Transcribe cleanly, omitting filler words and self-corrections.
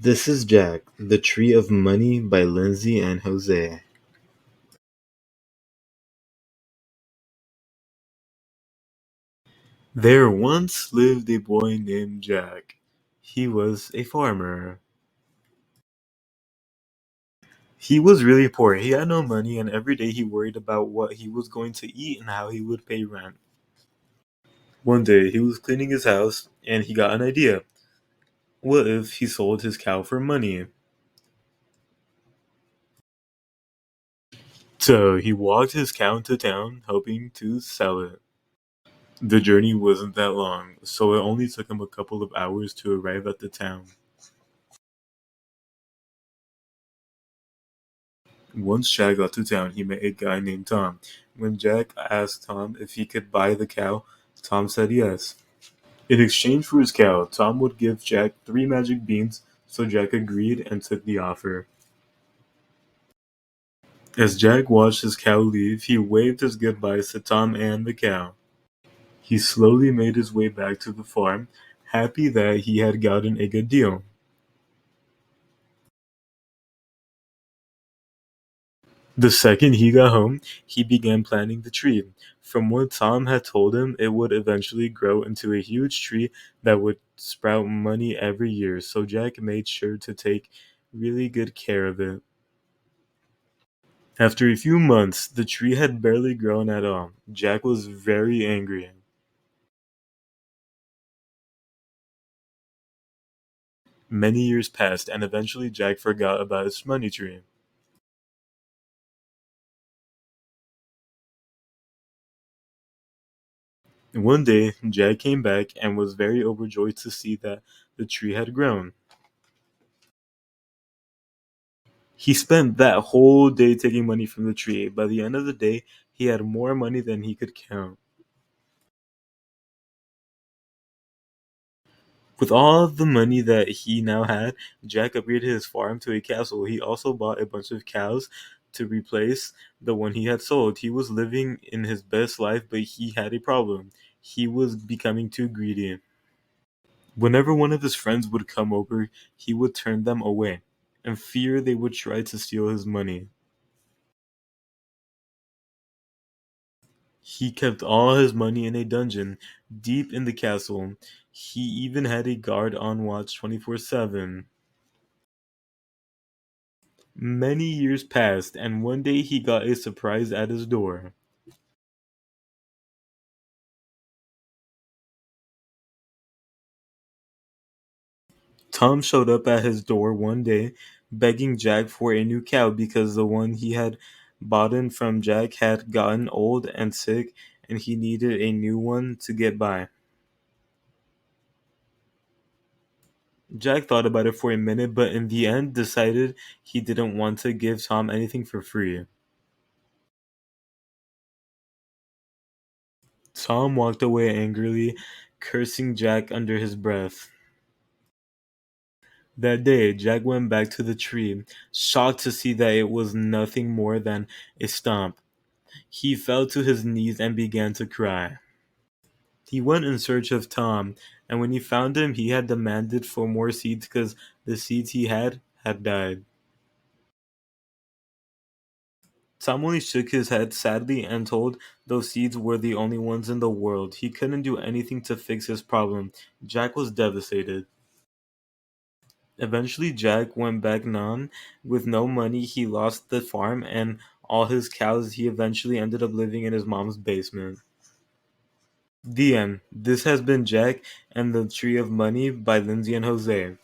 This is Jack, The Tree of Money by Lindsay and Jose. There once lived a boy named Jack. He was a farmer. He was really poor. He had no money, and every day he worried about what he was going to eat and how he would pay rent. One day, he was cleaning his house, and he got an idea. What if he sold his cow for money? So he walked his cow into town, hoping to sell it. The journey wasn't that long, so it only took him a couple of hours to arrive at the town. Once Jack got to town, he met a guy named Tom. When Jack asked Tom if he could buy the cow, Tom said yes. In exchange for his cow, Tom would give Jack 3 magic beans, so Jack agreed and took the offer. As Jack watched his cow leave, he waved his goodbyes to Tom and the cow. He slowly made his way back to the farm, happy that he had gotten a good deal. The second he got home, he began planting the tree. From what Tom had told him, it would eventually grow into a huge tree that would sprout money every year, so Jack made sure to take really good care of it. After a few months, the tree had barely grown at all. Jack was very angry. Many years passed, and eventually Jack forgot about his money tree. One day, Jack came back and was very overjoyed to see that the tree had grown. He spent that whole day taking money from the tree. By the end of the day, he had more money than he could count. With all the money that he now had, Jack upgraded his farm to a castle. He also bought a bunch of cows to replace the one he had sold. He was living in his best life, but he had a problem. He was becoming too greedy. Whenever one of his friends would come over, he would turn them away, in fear they would try to steal his money. He kept all his money in a dungeon deep in the castle. He even had a guard on watch 24/7. Many years passed, and one day he got a surprise at his door. Tom showed up at his door one day, begging Jack for a new cow because the one he had bought in from Jack had gotten old and sick, and he needed a new one to get by. Jack thought about it for a minute, but in the end decided he didn't want to give Tom anything for free. Tom walked away angrily, cursing Jack under his breath. That day, Jack went back to the tree, shocked to see that it was nothing more than a stump. He fell to his knees and began to cry. He went in search of Tom, and when he found him, he had demanded for more seeds because the seeds he had died. Tom only shook his head sadly and told those seeds were the only ones in the world. He couldn't do anything to fix his problem. Jack was devastated. Eventually, Jack went back none. With no money, he lost the farm and all his cows. He eventually ended up living in his mom's basement. The end. This has been Jack and the Tree of Money by Lindsay and Jose.